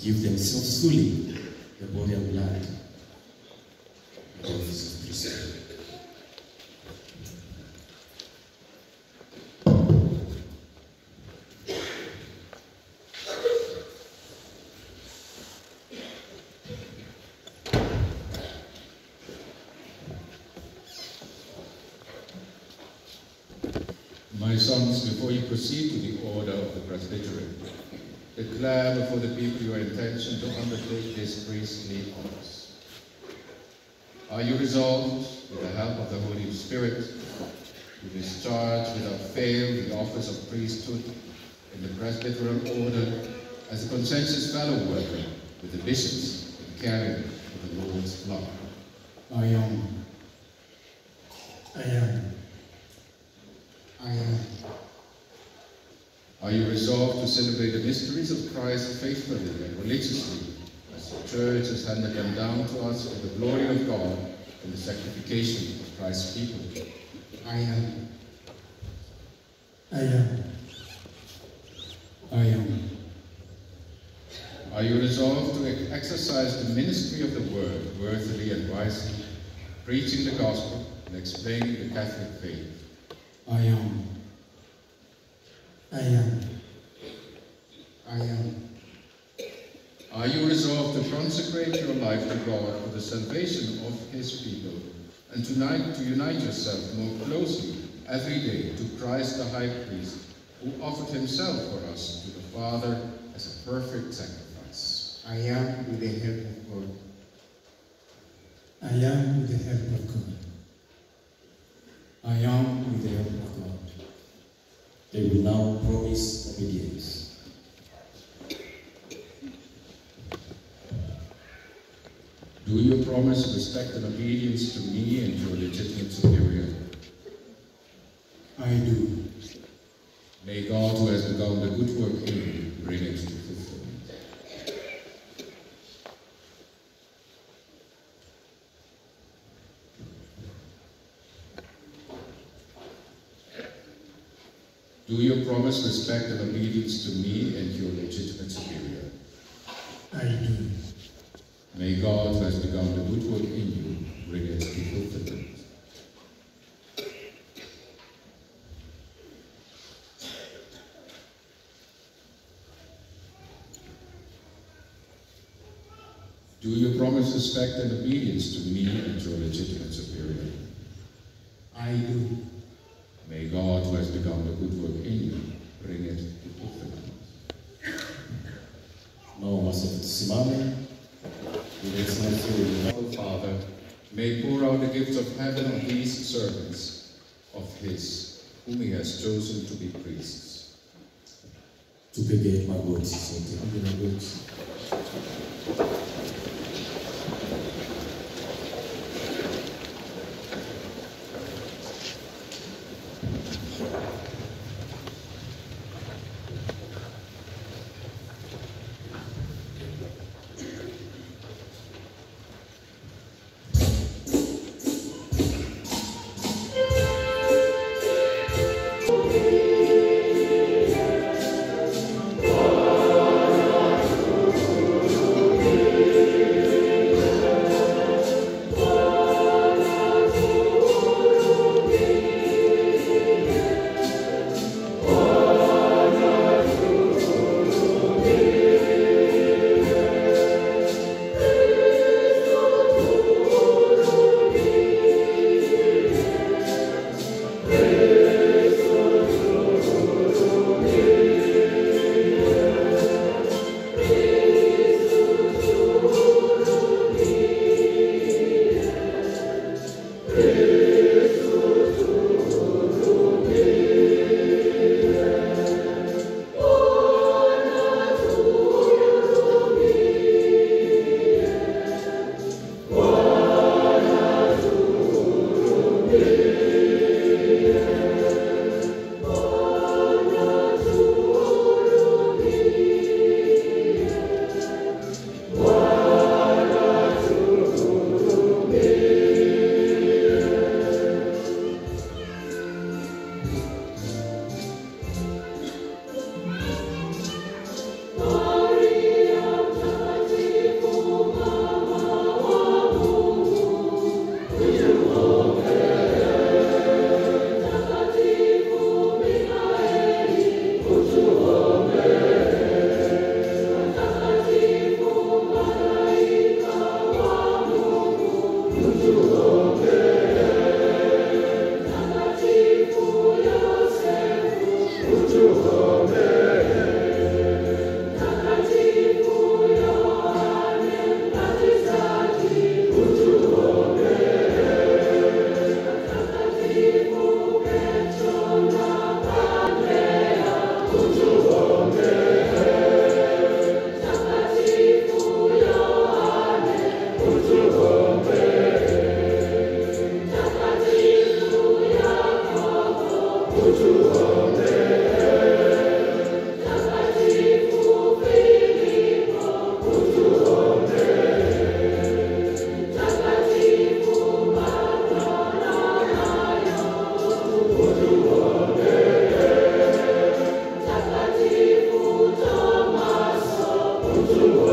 give themselves fully the body and blood of the office of priesthood. My sons, before you proceed to the order of the presbytery, declare before the people your intention to undertake this priestly office. Are you resolved, with the help of the Holy Spirit, to discharge without fail the office of priesthood in the presbyteral order as a conscientious fellow worker with the bishops in carrying of the Lord's flock? I am. Are you resolved to celebrate the mysteries of Christ faithfully and religiously, as the Church has handed them down to us for the glory of God and the sanctification of Christ's people? I am. Are you resolved to exercise the ministry of the Word worthily and wisely, preaching the gospel and explaining the Catholic faith? I am. Are you resolved to consecrate your life to God for the salvation of His people, and to unite yourself more closely every day to Christ the High Priest, who offered Himself for us to the Father as a perfect sacrifice? I am with the help of God. I am with the help of God. I am with the help of God. They will now promise obedience. Do you promise respect and obedience to me and your legitimate superior? I do. May God, who has begun the good work in you, bring it to fulfillment. Do you promise respect and obedience to me and your legitimate superior? I do. May God, who has begun the good work in you, bring it to fulfillment. Do you promise respect and obedience to me and your legitimate superior? I do. May God, who has begun the good work in you, bring it to fulfillment. Naomba sote tusimame. Father, may pour out the gifts of heaven on these servants of His, whom He has chosen to be priests. Tupige magoti sote. Tupige magoti. Thank you. Takatifu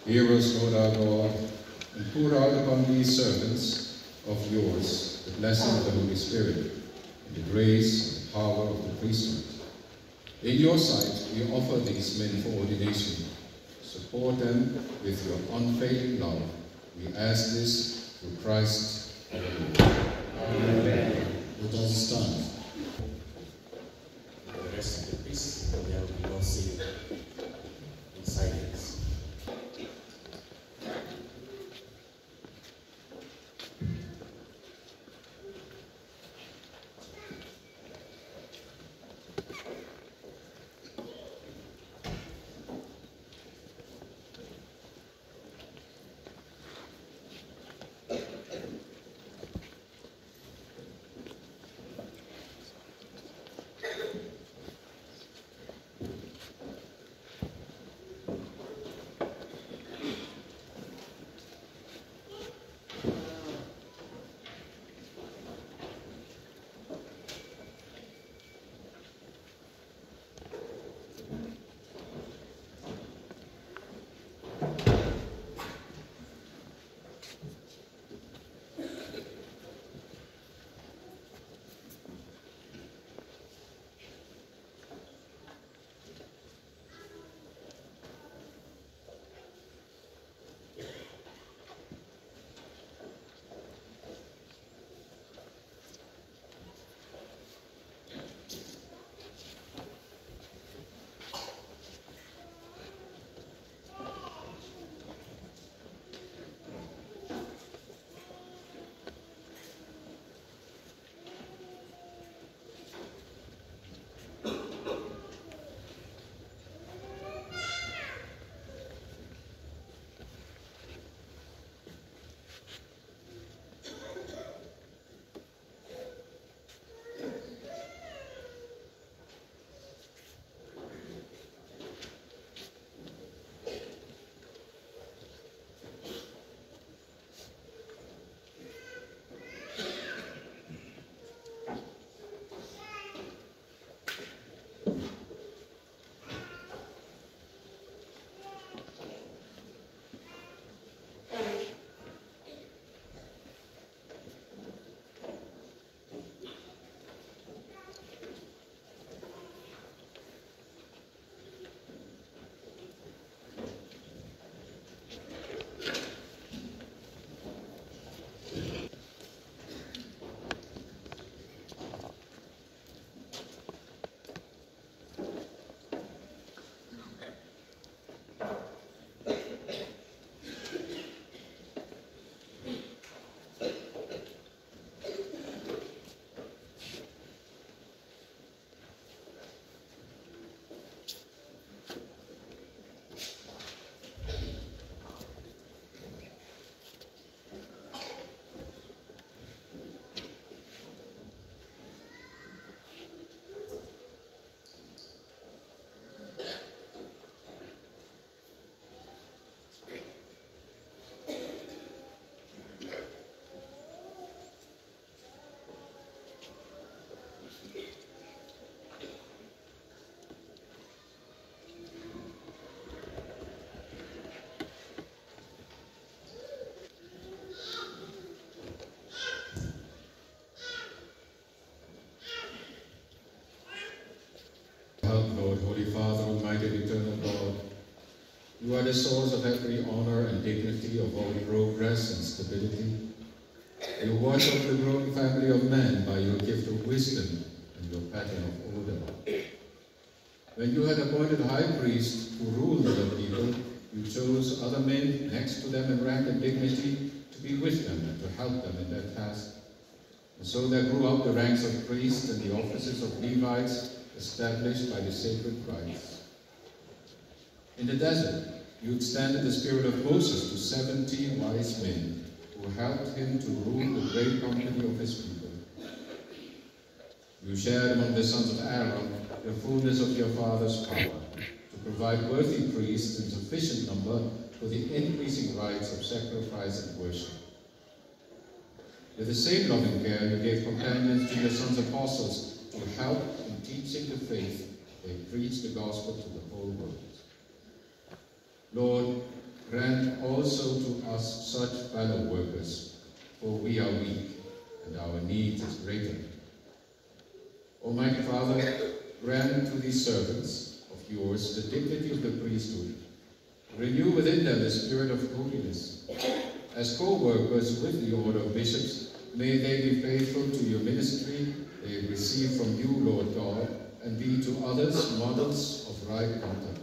Hear us, Lord our God, and pour out upon these servants of yours the blessing of the Holy Spirit and the grace and power of the priesthood. In your sight we offer these men for ordination. Support them with your unfailing love. We ask this through Christ our Lord. Amen. Let us stand. The rest of the priests, there will be no singing in silence. Lord, Holy Father, Almighty and Eternal God, you are the source of every honor and dignity, of all progress and stability. You watch over the growing family of man by your gift of wisdom and your pattern of order. When you had appointed high priests who ruled other people, you chose other men next to them in rank and dignity to be with them and to help them in their task. And so there grew up the ranks of priests and the offices of Levites established by the sacred rites. In the desert, you extended the spirit of Moses to 70 wise men who helped him to rule the great company of his people. You shared among the sons of Aaron the fullness of your father's power to provide worthy priests in sufficient number for the increasing rites of sacrifice and worship. With the same loving care, you gave companions to your sons apostles to help in teaching the faith. They preach the gospel to the whole world. Lord, grant also to us such fellow workers, for we are weak, and our need is greater. Almighty Father, grant to these servants of yours the dignity of the priesthood. Renew within them the spirit of holiness. As co-workers with the order of bishops, may they be faithful to your ministry they receive from you, Lord God, and be to others models of right conduct.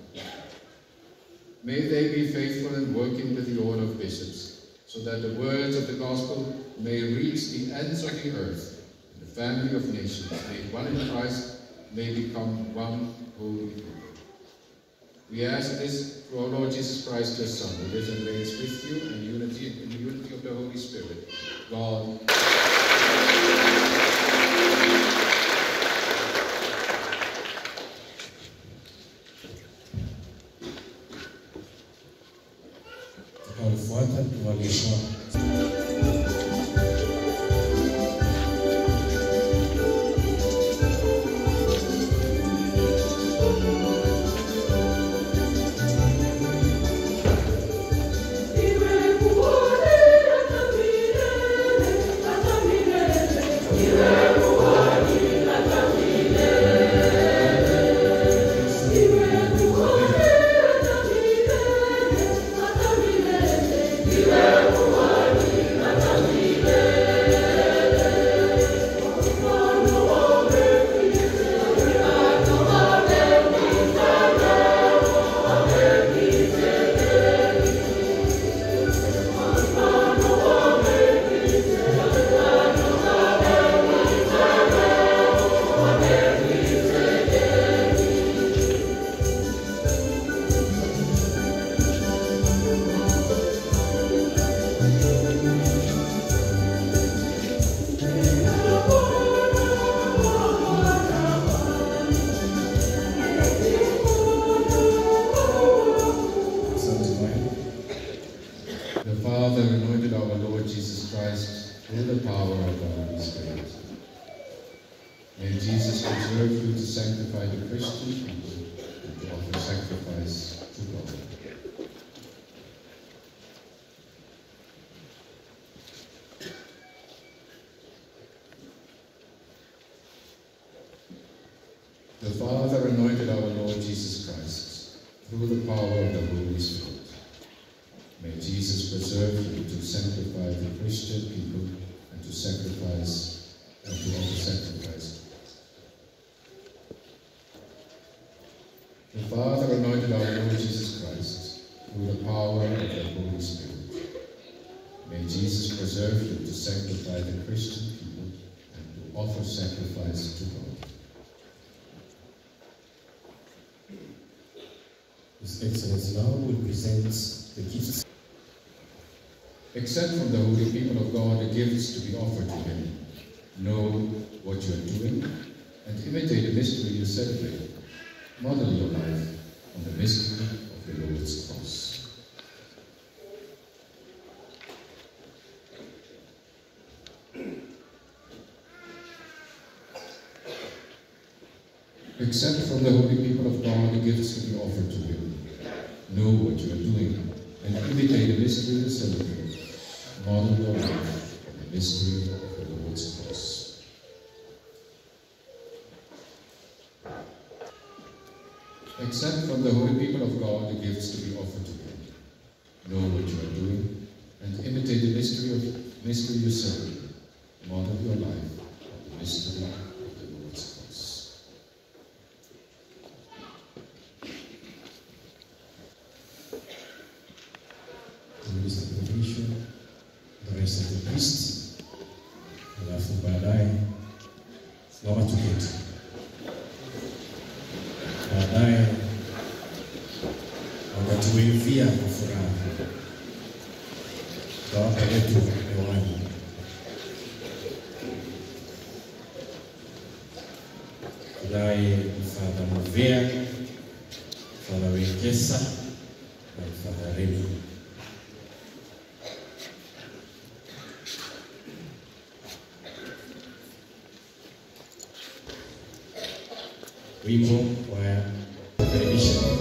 May they be faithful in working with the order of bishops, so that the words of the gospel may reach the ends of the earth, and the family of nations, made one in Christ, may become one holy people. We ask this through our Lord Jesus Christ, your Son, who lives and reigns with you in the unity of the Holy Spirit, God. Tutalifuata tuvalishwa. The Father anointed our Lord Jesus Christ through the power of the Holy Spirit. May Jesus preserve you to sanctify the Christian people and to offer sacrifice to God. The Father anointed our Lord Jesus Christ through the power of the Holy Spirit. May Jesus preserve you to sanctify the Christian people and to sacrifice and to offer sacrifice. The Father anointed our Lord Jesus Christ through the power of the Holy Spirit. May Jesus preserve you to sanctify the Christian people and to offer sacrifice to God. His Excellency now will present the gifts. Accept from the holy people of God the gifts to be offered to Him. Know what you are doing and imitate the mystery you celebrate. Model your life on the mystery of the Lord's cross. Accept from the holy people of God the gifts to be offered to Him. Know what you are doing and imitate the mystery you celebrate. Model your life on the mystery of the Lord's cross. Accept from the holy people of God the gifts to be offered to Him. Know what you are doing and imitate the mystery you celebrate. Model your life on the mystery of the Lord's cross. Tuulize provision the rest of the priest, alafu baadaye naomba tuketi. Baadaye wakatuimvia kwa furaha, tutawapa letu hewani. Tunaye Mfadha Muvea, Mfadha Wekesa na Mfadha Remi. Wimbo wa kukaribisha.